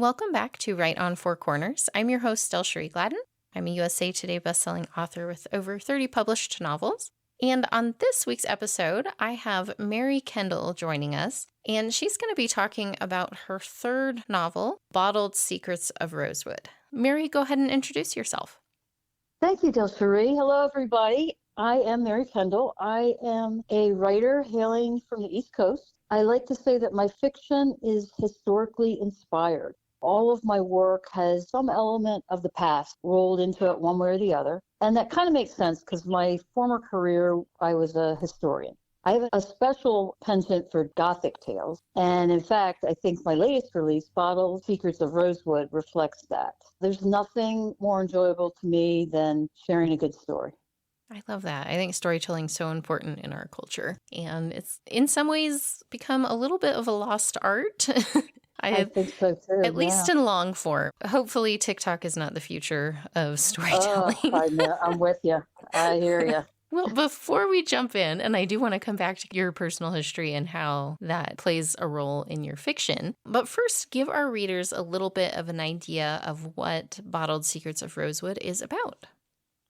Welcome back to Right on Four Corners. I'm your host, DelSheree Gladden. I'm a USA Today bestselling author with over 30 published novels. And on this week's episode, I have Mary Kendall joining us, and she's going to be talking about her third novel, Bottled Secrets of Rosewood. Mary, go ahead and introduce yourself. Thank you, DelSheree. Hello, everybody. I am Mary Kendall. I am a writer hailing from the East Coast. I like to say that my fiction is historically inspired. All of my work has some element of the past rolled into it one way or the other. And that kind of makes sense because my former career, I was a historian. I have a special penchant for Gothic tales. And in fact, I think my latest release, Bottled Secrets of Rosewood, reflects that. There's nothing more enjoyable to me than sharing a good story. I love that. I think storytelling is so important in our culture. And it's in some ways become a little bit of a lost art. I think so too. At least in long form. Hopefully TikTok is not the future of storytelling. Oh, I know. I'm with you. I hear you. Well, before we jump in, and I do want to come back to your personal history and how that plays a role in your fiction, but first give our readers a little bit of an idea of what Bottled Secrets of Rosewood is about.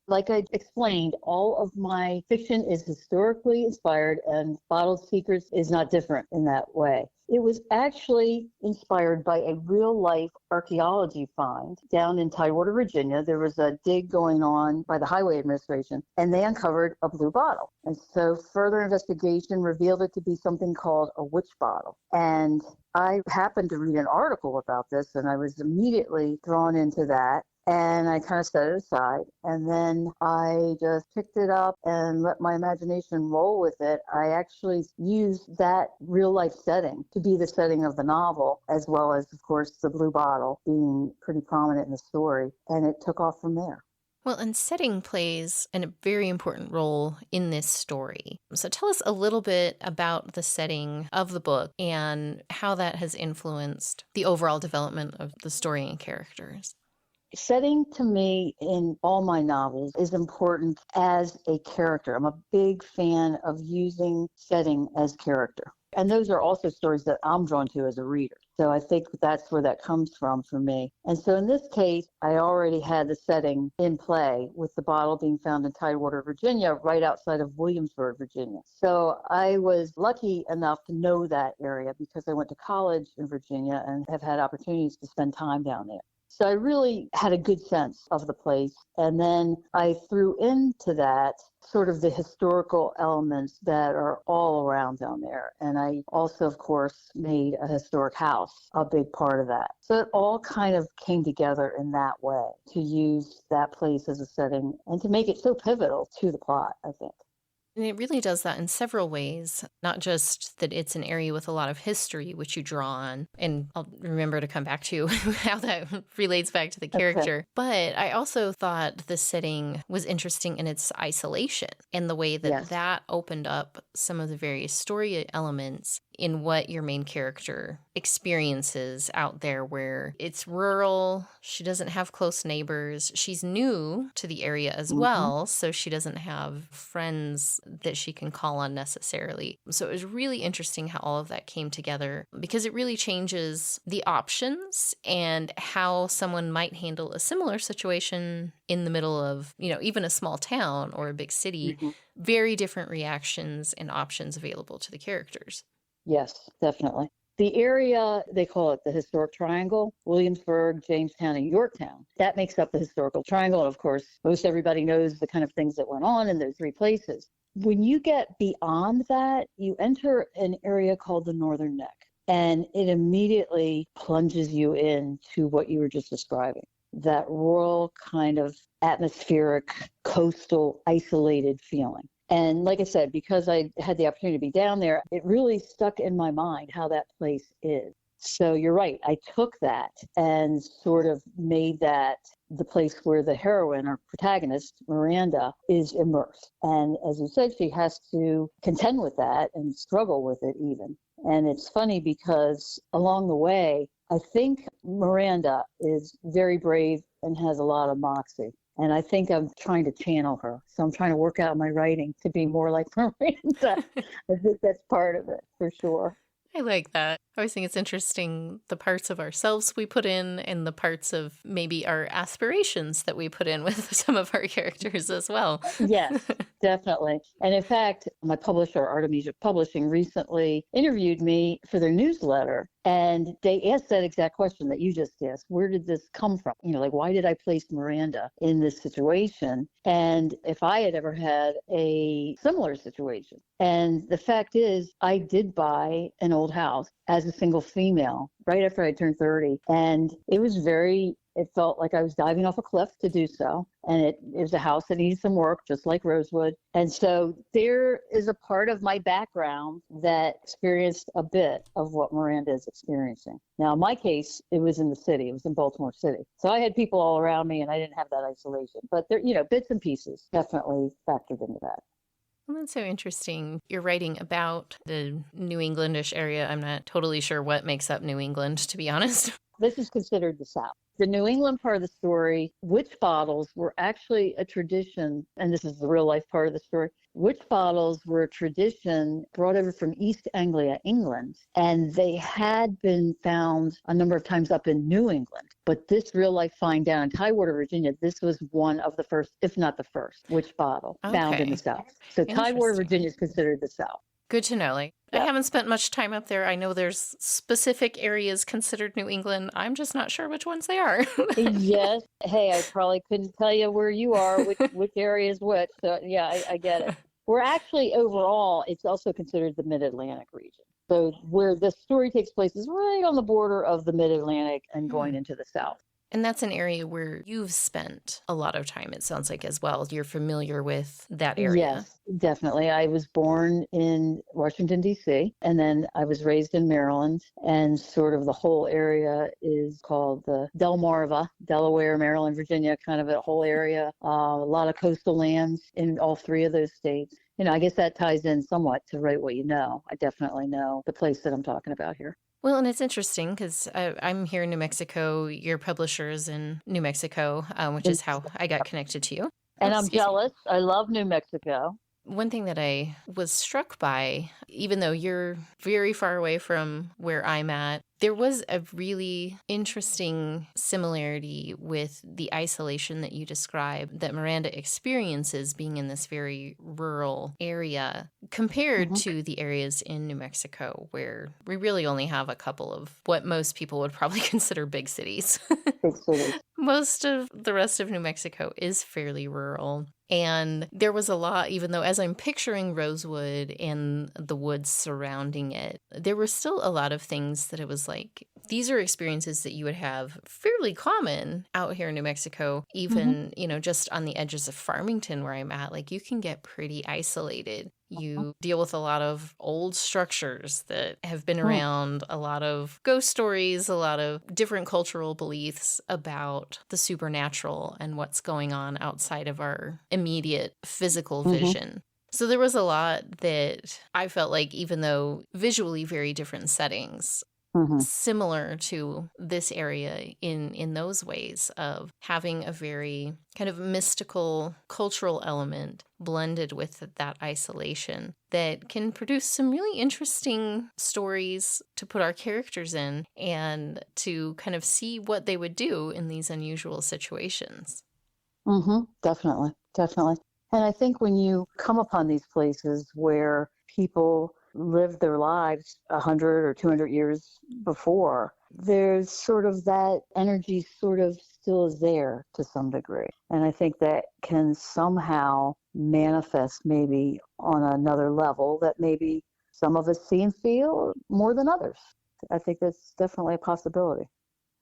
Like I explained, all of my fiction is historically inspired, and Bottled Secrets is not different in that way. It was actually inspired by a real-life archaeology find down in Tidewater, Virginia. There was a dig going on by the Highway Administration, and they uncovered a blue bottle. And so further investigation revealed it to be something called a witch bottle. And I happened to read an article about this, and I was immediately drawn into that. And I kind of set it aside. And then I just picked it up and let my imagination roll with it. I actually used that real life setting to be the setting of the novel, as well as, of course, the blue bottle being pretty prominent in the story. And it took off from there. Well, and setting plays a very important role in this story. So tell us a little bit about the setting of the book and how that has influenced the overall development of the story and characters. Setting to me in all my novels is important as a character. I'm a big fan of using setting as character. And those are also stories that I'm drawn to as a reader. So I think that's where that comes from for me. And so in this case, I already had the setting in play with the bottle being found in Tidewater, Virginia, right outside of Williamsburg, Virginia. So I was lucky enough to know that area because I went to college in Virginia and have had opportunities to spend time down there. So I really had a good sense of the place. And then I threw into that sort of the historical elements that are all around down there. And I also, of course, made a historic house a big part of that. So it all kind of came together in that way to use that place as a setting and to make it so pivotal to the plot, I think. And it really does that in several ways, not just that it's an area with a lot of history, which you draw on, and I'll remember to come back to how that relates back to the character. Okay. But I also thought the setting was interesting in its isolation and the way that that opened up some of the various story elements in what your main character experiences out there, where it's rural, she doesn't have close neighbors, she's new to the area as well, so she doesn't have friends that she can call on necessarily. So it was really interesting how all of that came together because it really changes the options and how someone might handle a similar situation in the middle of, even a small town or a big city. Very different reactions and options available to the characters. Yes, definitely. The area, they call it the Historic Triangle, Williamsburg, Jamestown, and Yorktown. That makes up the Historical Triangle. And of course, most everybody knows the kind of things that went on in those three places. When you get beyond that, you enter an area called the Northern Neck, and it immediately plunges you into what you were just describing. That rural kind of atmospheric, coastal, isolated feeling. And like I said, because I had the opportunity to be down there, it really stuck in my mind how that place is. So you're right. I took that and sort of made that the place where the heroine or protagonist, Miranda, is immersed. And as you said, she has to contend with that and struggle with it even. And it's funny because along the way, I think Miranda is very brave and has a lot of moxie. And I think I'm trying to channel her. So I'm trying to work out my writing to be more like Miranda. I think that's part of it, for sure. I like that. I always think it's interesting the parts of ourselves we put in and the parts of maybe our aspirations that we put in with some of our characters as well. Yes, definitely. And in fact, my publisher, Artemisia Publishing, recently interviewed me for their newsletter. And they asked that exact question that you just asked. Where did this come from? Like, why did I place Miranda in this situation? And if I had ever had a similar situation. And the fact is, I did buy an old house as a single female right after I turned 30. And it felt like I was diving off a cliff to do so. And it was a house that needed some work, just like Rosewood. And so there is a part of my background that experienced a bit of what Miranda is experiencing. Now, in my case, it was in the city. It was in Baltimore City. So I had people all around me and I didn't have that isolation. But there, bits and pieces definitely factored into that. Well, that's so interesting. You're writing about the New Englandish area. I'm not totally sure what makes up New England, to be honest. This is considered the South. The New England part of the story, witch bottles were actually a tradition, and this is the real life part of the story. Witch bottles were a tradition brought over from East Anglia, England, and they had been found a number of times up in New England. But this real life find down in Tidewater, Virginia, this was one of the first, if not the first, witch bottle found in the South. So Tidewater, Virginia is considered the South. Good to know. I haven't spent much time up there. I know there's specific areas considered New England. I'm just not sure which ones they are. Yes. Hey, I probably couldn't tell you where you are, which area is which. So yeah, I get it. We're actually overall, it's also considered the Mid-Atlantic region. So where the story takes place is right on the border of the Mid-Atlantic and going into the South. And that's an area where you've spent a lot of time, it sounds like, as well. You're familiar with that area. Yes, definitely. I was born in Washington, D.C., and then I was raised in Maryland. And sort of the whole area is called the Delmarva, Delaware, Maryland, Virginia, kind of a whole area. A lot of coastal lands in all three of those states. I guess that ties in somewhat to Write What You Know. I definitely know the place that I'm talking about here. Well, and it's interesting because I'm here in New Mexico. Your publisher's in New Mexico, which is how I got connected to you. And I'm jealous. I love New Mexico. One thing that I was struck by, even though you're very far away from where I'm at, there was a really interesting similarity with the isolation that you described that Miranda experiences being in this very rural area compared to the areas in New Mexico where we really only have a couple of what most people would probably consider big cities. Big cities. Most of the rest of New Mexico is fairly rural. And there was a lot, even though as I'm picturing Rosewood and the woods surrounding it, there were still a lot of things that it was like, these are experiences that you would have fairly common out here in New Mexico, even, just on the edges of Farmington where I'm at, like you can get pretty isolated. You deal with a lot of old structures that have been around, a lot of ghost stories, a lot of different cultural beliefs about the supernatural and what's going on outside of our immediate physical vision. So there was a lot that I felt like, even though visually very different settings, similar to this area in those ways of having a very kind of mystical cultural element blended with that isolation that can produce some really interesting stories to put our characters in and to kind of see what they would do in these unusual situations. Definitely. And I think when you come upon these places where people lived their lives 100 or 200 years before, there's sort of that energy sort of still is there to some degree. And I think that can somehow manifest maybe on another level that maybe some of us see and feel more than others. I think that's definitely a possibility.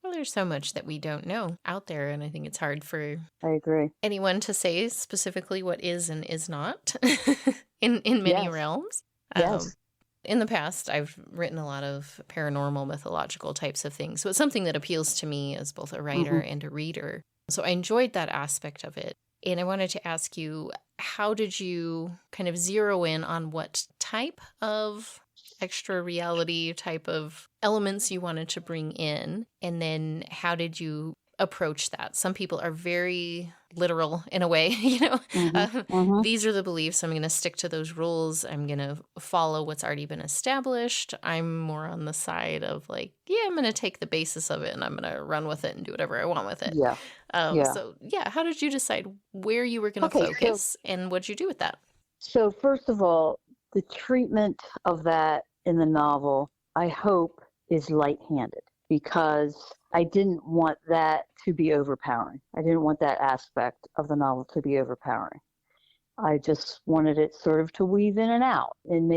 Well, there's so much that we don't know out there, and I think it's hard for I agree. anyone to say specifically what is and is not in many realms. Yes. In the past, I've written a lot of paranormal, mythological types of things. So it's something that appeals to me as both a writer and a reader. So I enjoyed that aspect of it. And I wanted to ask you, how did you kind of zero in on what type of extra reality type of elements you wanted to bring in? And then how did you approach that. Some people are very literal in a way, Hmm. Hmm. these are the beliefs. I'm going to stick to those rules. I'm going to follow what's already been established. I'm more on the side of like, yeah, I'm going to take the basis of it and I'm going to run with it and do whatever I want with it. Yeah. Yeah. So yeah, how did you decide where you were going to Okay. focus and what did you do with that? So first of all, the treatment of that in the novel, I hope, is light-handed because I didn't want that to be overpowering. I didn't want that aspect of the novel to be overpowering. I just wanted it sort of to weave in and out in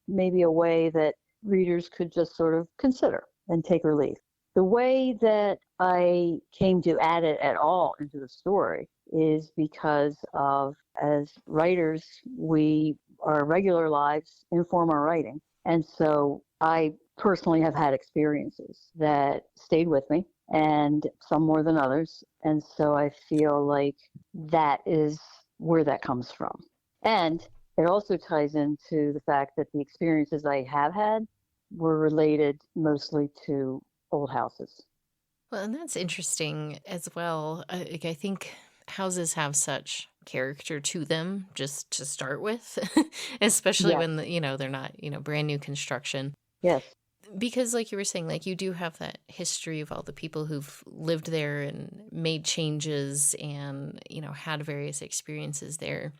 maybe a way that readers could just sort of consider and take or leave. The way that I came to add it at all into the story is because of, as writers, our regular lives inform our writing. And so I personally have had experiences that stayed with me, and some more than others. And so I feel like that is where that comes from. And it also ties into the fact that the experiences I have had were related mostly to old houses. Well, and that's interesting as well. Like, I think houses have such character to them just to start with, especially Yes, when they're not brand new construction. yes, Because like you were saying, like you do have that history of all the people who've lived there and made changes and had various experiences there.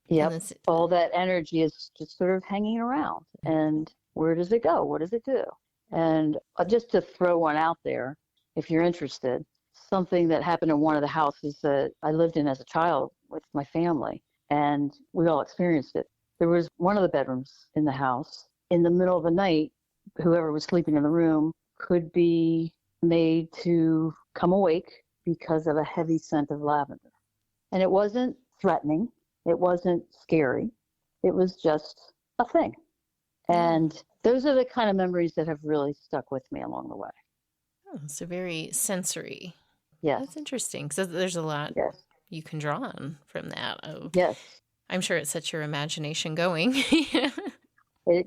And yep. that's All that energy is just sort of hanging around. And where does it go? What does it do? And just to throw one out there, if you're interested, something that happened in one of the houses that I lived in as a child with my family, and we all experienced it. There was one of the bedrooms in the house. In the middle of the night, whoever was sleeping in the room could be made to come awake because of a heavy scent of lavender. And it wasn't threatening, it wasn't scary, it was just a thing. yeah. And those are the kind of memories that have really stuck with me along the way. Oh, so very sensory. Yes, That's interesting because there's a lot yes, you can draw on from that. Oh, yes. I'm sure it sets your imagination going.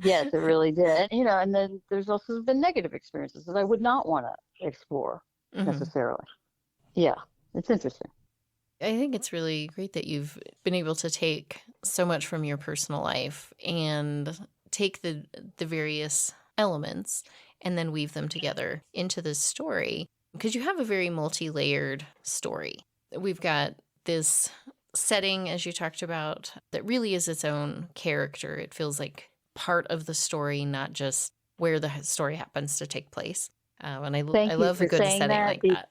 Yes, it really did. And then there's also been negative experiences that I would not want to explore Mhm. necessarily. Yeah, it's interesting. I think it's really great that you've been able to take so much from your personal life and take the various elements and then weave them together into this story because you have a very multi-layered story. We've got this setting, as you talked about, that really is its own character. It feels like part of the story, not just where the story happens to take place. And I Thank you love a for good saying setting that. like that.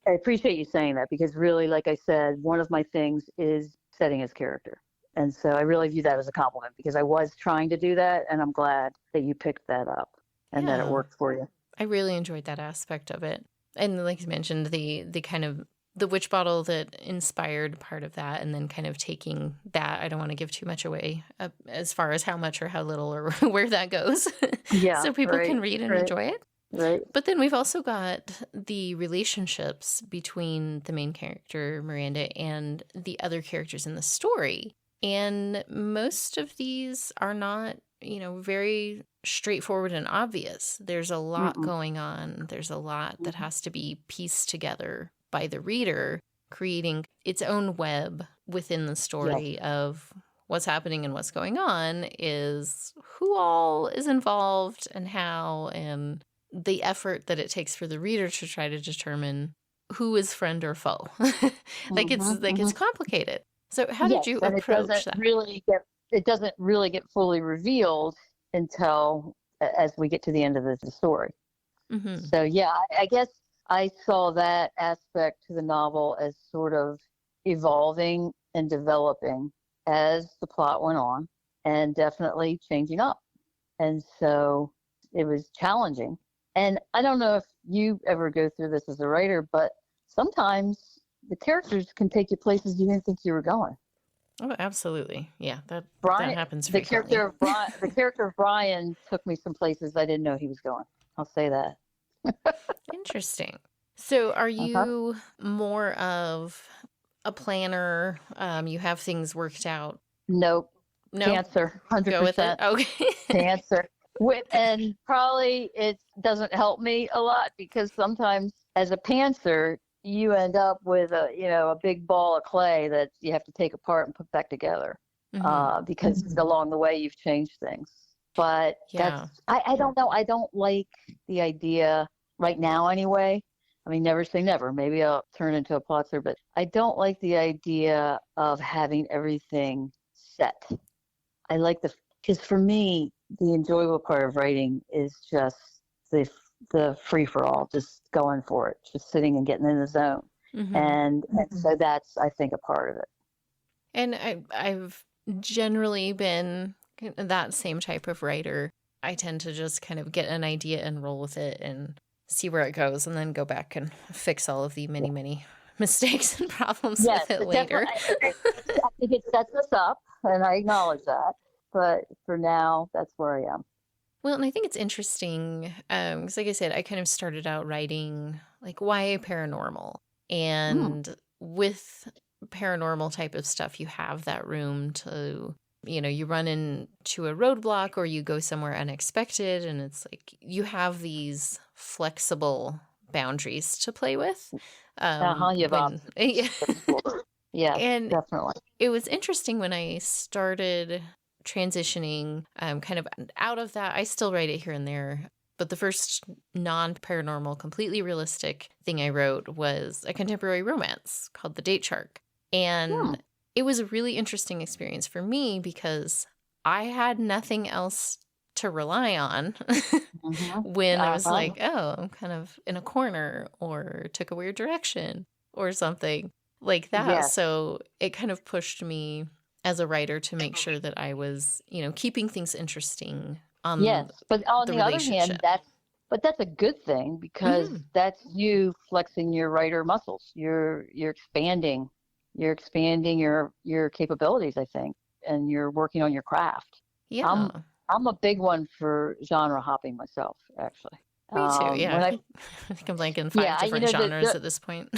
I appreciate you saying that because really, like I said, one of my things is setting his character. And so I really view that as a compliment because I was trying to do that, and I'm glad that you picked that up and that it Yeah. worked for you. I really enjoyed that aspect of it. And like you mentioned, the kind of the witch bottle that inspired part of that, and then kind of taking that. I don't want to give too much away as far as how much or how little or where that goes, Yeah, so people right, can read and right, enjoy it. right. But then we've also got the relationships between the main character, Miranda, and the other characters in the story. And most of these are not, very straightforward and obvious. There's a lot Mm-mm. going on, there's a lot that Mhm. has to be pieced together by the reader, creating its own web within the Yes. story of what's happening and what's going on is who all is involved and how, and the effort that it takes for the reader to try to determine who is friend or foe. Hmm. It's Hmm. complicated. So how did Yes, you and approach that? it doesn't really get fully revealed until as we get to the end of the story. Hmm. So yeah, I guess I saw that aspect to the novel as sort of evolving and developing as the plot went on, and definitely changing up. And so it was challenging. And I don't know if you ever go through this as a writer, but sometimes the characters can take you places you didn't think you were going. Oh, absolutely. Yeah, that Brian, happens frequently. The character of Brian took me some places I didn't know he was going. I'll say that. Interesting. So are Uh-huh. you more of a planner? You have things worked out? Nope. No? Pantser, Go with it? 100% Okay. pantser. And probably it doesn't help me a lot because sometimes as a pantser, you end up with a big ball of clay that you have to take apart and put back together, because along the way you've changed things. But Yeah. I don't know. I don't like the idea right now anyway. I mean, never say never. Maybe I'll turn into a plotzer, but I don't like the idea of having everything set. I like because for me, the enjoyable part of writing is just the free for all, just going for it, just sitting and getting in the zone. And so that's, I think, a part of it. And I've generally been that same type of writer. I tend to just kind of get an idea and roll with it and see where it goes, and then go back and fix all of the many, many mistakes and problems with it later. I think it sets us up, and I acknowledge that. But for now, that's where I am. Well, and I think it's interesting because, like I said, I kind of started out writing like YA paranormal. And with paranormal type of stuff, you have that room to, you run into a roadblock or you go somewhere unexpected. And it's like you have these flexible boundaries to play with. Yeah, and definitely. It was interesting when I started transitioning kind of out of that. I still write it here and there, but the first non-paranormal, completely realistic thing I wrote was a contemporary romance called The Date Shark. And it was a really interesting experience for me because I had nothing else to rely on when I was like, oh, I'm kind of in a corner or took a weird direction or something like that. Yes. So it kind of pushed me as a writer to make sure that I was, keeping things interesting on but on the other hand, that's a good thing because that's you flexing your writer muscles. You're expanding your capabilities, I think, and you're working on your craft. Yeah. I'm a big one for genre hopping myself, actually. Me too. Yeah. I think I'm like in 5 different genres at this point.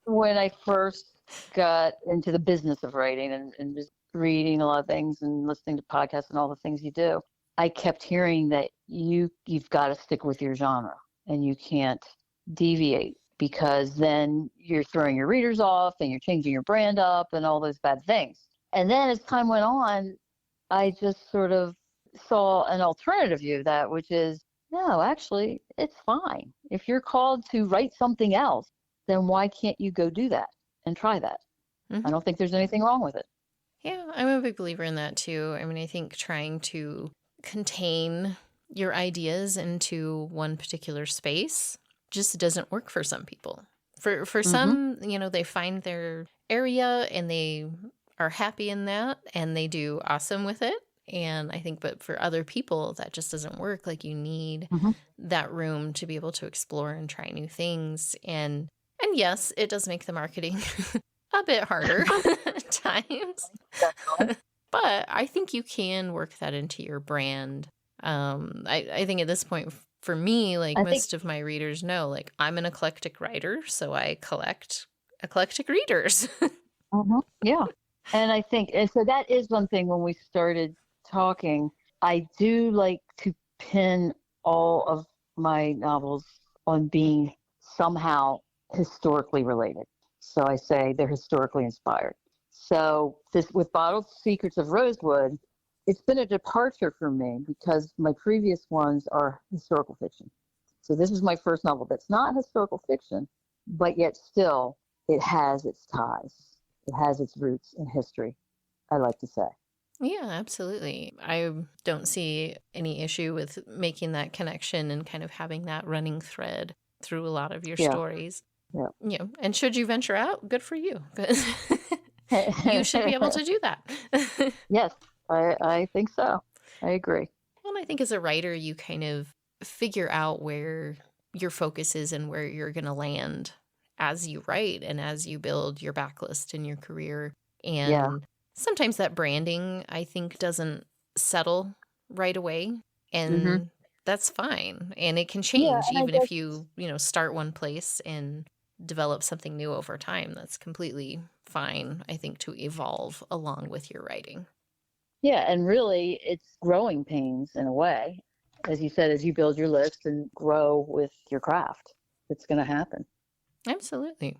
When I first got into the business of writing and just reading a lot of things and listening to podcasts and all the things you do, I kept hearing that you've got to stick with your genre and you can't deviate because then you're throwing your readers off and you're changing your brand up and all those bad things. And then as time went on, I just sort of saw an alternative view of that, which is, no, actually, it's fine. If you're called to write something else, then why can't you go do that and try that? I don't think there's anything wrong with it. Yeah, I'm a big believer in that too. I mean, I think trying to contain your ideas into one particular space just doesn't work for some people. For some, they find their area and they are happy in that and they do awesome with it. And I think, but for other people, that just doesn't work. Like you need that room to be able to explore and try new things. And yes, it does make the marketing a bit harder at times. But I think you can work that into your brand. I think at this point, for me, like most of my readers know, like I'm an eclectic writer, so I collect eclectic readers. Yeah. And I think, and so that is one thing when we started talking, I do like to pin all of my novels on being somehow historically related. So I say they're historically inspired. So this with Bottled Secrets of Rosewood, it's been a departure for me because my previous ones are historical fiction. So this is my first novel that's not historical fiction, but yet still it has its ties. It has its roots in history, I like to say. Yeah, absolutely. I don't see any issue with making that connection and kind of having that running thread through a lot of your stories. Yeah. Yeah. And should you venture out, good for you. You should be able to do that. Yes, I think so. I agree. And I think as a writer, you kind of figure out where your focus is and where you're going to land as you write and as you build your backlist in your career. And sometimes that branding, I think, doesn't settle right away. And that's fine. And it can change even if you start one place and develop something new over time. That's completely fine, I think, to evolve along with your writing. Yeah, and really it's growing pains in a way. As you said, as you build your list and grow with your craft, it's going to happen. Absolutely.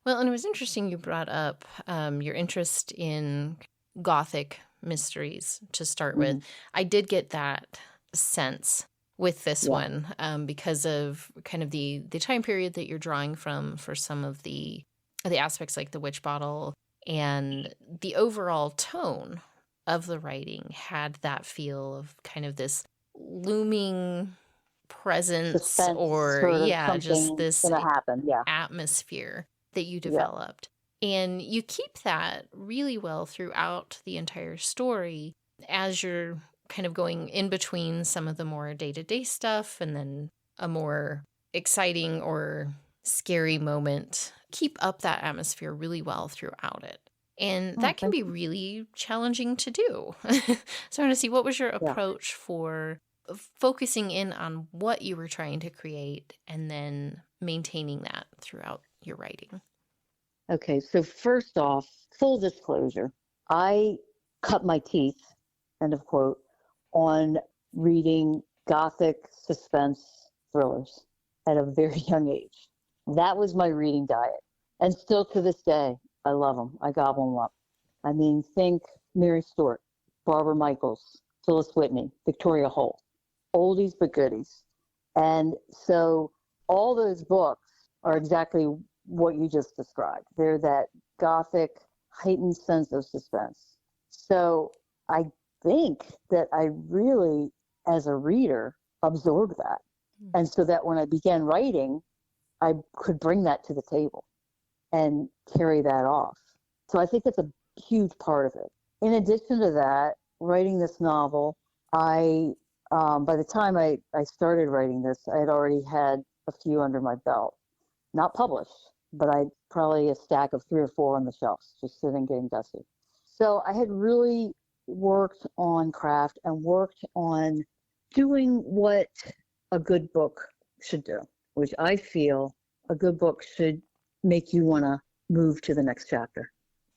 Well, and it was interesting you brought up your interest in Gothic mysteries to start with. Hmm. I did get that sense with this Yeah. one because of kind of the time period that you're drawing from for some of the aspects like the witch bottle, and the overall tone of the writing had that feel of kind of this looming presence, Suspense, or sort of yeah, just something this gonna happen. Yeah. atmosphere that you Yeah. developed. And you keep that really well throughout the entire story as you're kind of going in between some of the more day to day stuff and then a more exciting or scary moment. Keep up that atmosphere really well throughout it. And Oh, that can thank be you. really challenging to do. So I want to see, what was your Yeah. approach for focusing in on what you were trying to create and then maintaining that throughout your writing? Okay. So first off, full disclosure, I cut my teeth, end of quote, on reading Gothic suspense thrillers at a very young age. That was my reading diet. And still to this day, I love them. I gobble them up. I mean, think Mary Stuart, Barbara Michaels, Phyllis Whitney, Victoria Holt, oldies but goodies. And so all those books are exactly what you just described. They're that Gothic heightened sense of suspense. So I think that I really, as a reader, absorbed that. And so that when I began writing, I could bring that to the table and carry that off. So I think that's a huge part of it. In addition to that, writing this novel, by the time I started writing this, I had already had a few under my belt, not published, but I probably a stack of 3 or 4 on the shelves, just sitting getting dusty. So I had really worked on craft and worked on doing what a good book should do, which I feel a good book should make you want to move to the next chapter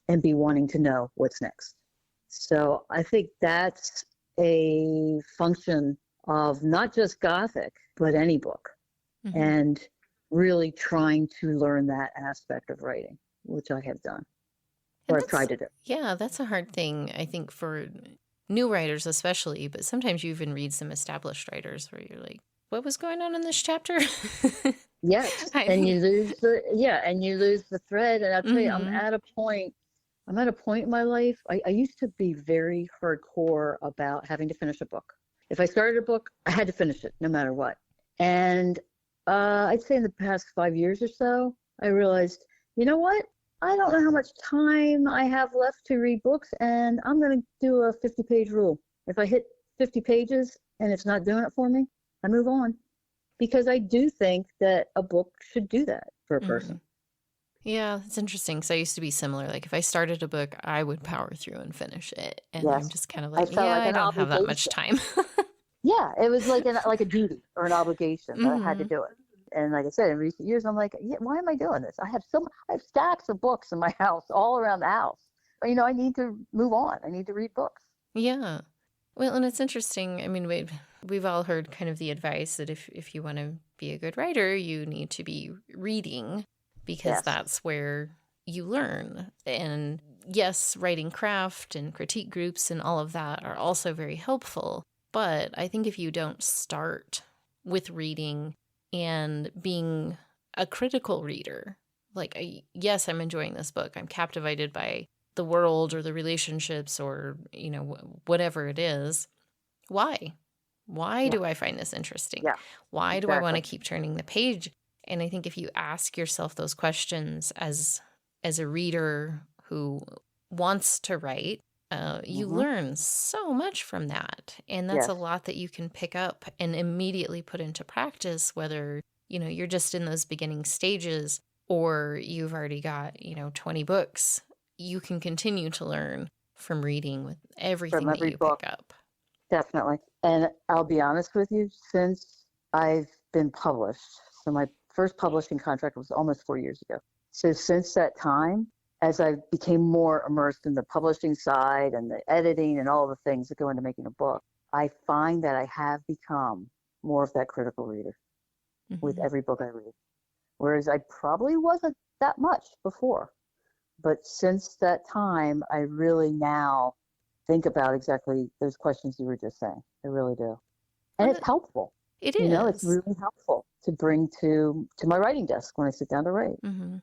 and be wanting to know what's next. So I think that's a function of not just Gothic, but any book, Mm-hmm. and really trying to learn that aspect of writing, which I have done, or And I've tried to do. that's a hard thing, I think, for new writers, especially, but sometimes you even read some established writers where you're like, what was going on in this chapter? Yes, I and mean, you lose the thread. And I'll tell you, mm-hmm. I'm at a point in my life. I used to be very hardcore about having to finish a book. If I started a book, I had to finish it no matter what. And I'd say in the past 5 years or so, I realized, you know what? I don't know how much time I have left to read books, and I'm going to do a 50-page rule. If I hit 50 pages and it's not doing it for me, I move on. Because I do think that a book should do that for a Mm-hmm. person. Yeah, it's interesting because I used to be similar. Like if I started a book, I would power through and finish it. And I'm Yes. just kind of I like, felt yeah, like I an don't have that much obligation. time. Yeah, it was like a duty or an obligation that I had to Mm-hmm. do it. And like I said, in recent years, I'm like, yeah, why am I doing this? I have stacks of books in my house, all around the house. But, I need to move on. I need to read books. Yeah. Well, and it's interesting. I mean, we've all heard kind of the advice that if you want to be a good writer, you need to be reading because Yes. that's where you learn. And yes, writing craft and critique groups and all of that are also very helpful. But I think if you don't start with reading and being a critical reader, like, yes, I'm enjoying this book, I'm captivated by the world or the relationships or, whatever it is. Why Yeah. do I find this interesting? Yeah. Why do I want Exactly. to keep turning the page? And I think if you ask yourself those questions as a reader who wants to write, you Hmm. learn so much from that. And that's a Yes. lot that you can pick up and immediately put into practice, whether, you're just in those beginning stages or you've already got, 20 books. You can continue to learn from reading with From everything that every you pick book. up. Definitely. And I'll be honest with you, since I've been published, so my first publishing contract was almost 4 years ago. So since that time, as I became more immersed in the publishing side and the editing and all the things that go into making a book, I find that I have become more of that critical reader with Hmm. every book I read. whereas I probably wasn't that much before. But since that time, I really now think about exactly those questions you were just saying. I really do. And Well, it's helpful. it It's is. really helpful to bring to my writing desk when I sit down to write. Mm-hmm.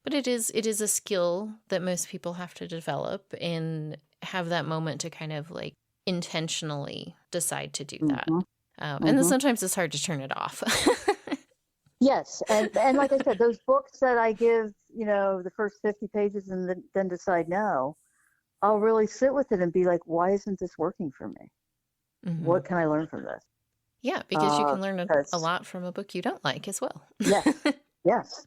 But it is a skill that most people have to develop and have that moment to kind of like intentionally decide to do that. Mm-hmm. And then Mm-hmm. sometimes it's hard to turn it off. Yes, and like I said, those books that I give, the first 50 pages and then decide no, I'll really sit with it and be like, why isn't this working for me? Hmm. What can I learn from this? Yeah, because you can learn a 'Cause lot from a book you don't like as well. yes, yes,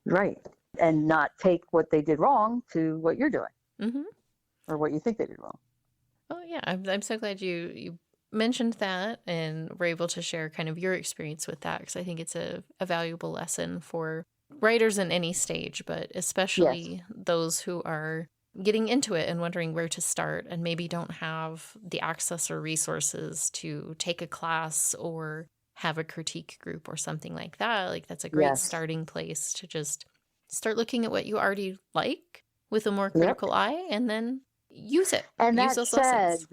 right, and not take what they did wrong to what you're doing Hmm. or what you think they did wrong. Oh yeah, I'm so glad you mentioned that and were able to share kind of your experience with that because I think it's a valuable lesson for writers in any stage, but Yes, especially those who are getting into it and wondering where to start and maybe don't have the access or resources to take a class or have a critique group or something like that. Like that's a great yes, starting place to just start looking at what you already like with a more yep. critical eye and then use it. And Use that those said, lessons.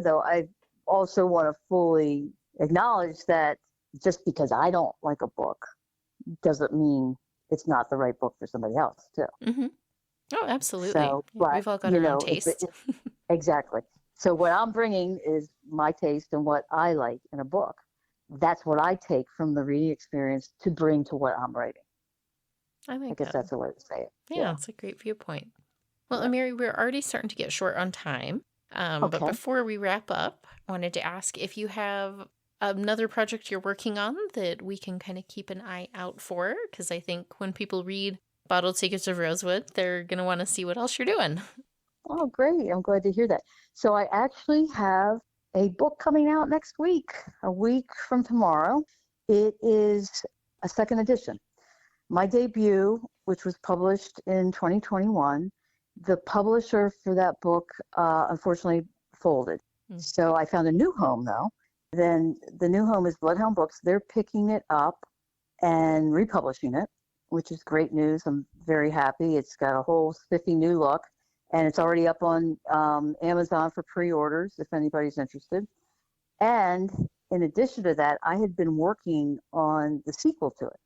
though, I also want to fully acknowledge that just because I don't like a book doesn't mean it's not the right book for somebody else too. Hmm. Oh, absolutely. So, Yeah, but we've all got our own taste. exactly. So what I'm bringing is my taste and what I like in a book. That's what I take from the reading experience to bring to what I'm writing. I I like guess that. that's the way to say it. Yeah, Yeah. it's a great viewpoint. Well, Yeah. Amiri, we're already starting to get short on time. But Okay. before we wrap up, I wanted to ask if you have another project you're working on that we can kind of keep an eye out for. Because I think when people read Bottled Secrets of Rosewood, they're going to want to see what else you're doing. Oh, great. I'm glad to hear that. So I actually have a book coming out next week, a week from tomorrow. It is a second edition. My debut, which was published in 2021, the publisher for that book unfortunately folded. Mm. So I found a new home though. Then the new home is Bloodhound Books. They're picking it up and republishing it, which is great news. I'm very happy. It's got a whole spiffy new look, and it's already up on Amazon for pre-orders if anybody's interested. And in addition to that, I had been working on the sequel to it.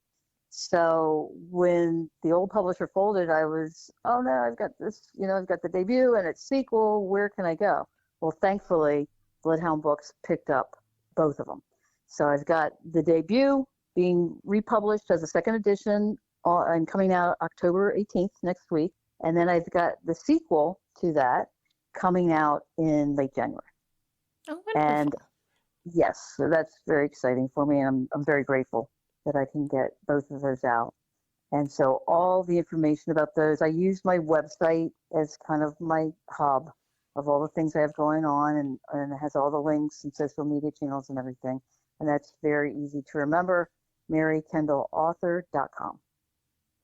So when the old publisher folded, I was, oh no, I've got this, I've got the debut and its sequel. Where can I go? Well, thankfully, Bloodhound Books picked up both of them. So I've got the debut being republished as a second edition and coming out October 18th next week. And then I've got the sequel to that coming out in late January. Oh, And wonderful. yes, so that's very exciting for me. And I'm very grateful that I can get both of those out. And so all the information about those, I use my website as kind of my hub of all the things I have going on, and it has all the links and social media channels and everything. And that's very easy to remember, marykendallauthor.com.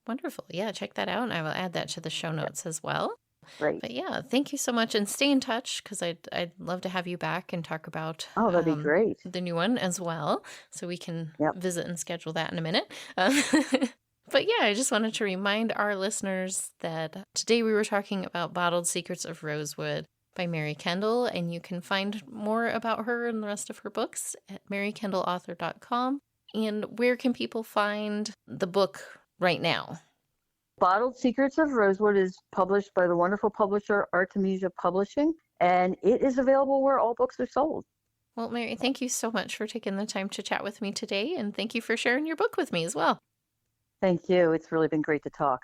Wonderful. Yeah, check that out. And I will add that to the show notes as well. Great. But yeah, thank you so much and stay in touch because I'd love to have you back and talk about Oh, that'd be great. the new one as well. So we can Yep. visit and schedule that in a minute. But yeah, I just wanted to remind our listeners that today we were talking about Bottled Secrets of Rosewood by Mary Kendall, and you can find more about her and the rest of her books at marykendallauthor.com. And where can people find the book right now? Bottled Secrets of Rosewood is published by the wonderful publisher Artemisia Publishing, and it is available where all books are sold. Well, Mary, thank you so much for taking the time to chat with me today, and thank you for sharing your book with me as well. Thank you. It's really been great to talk.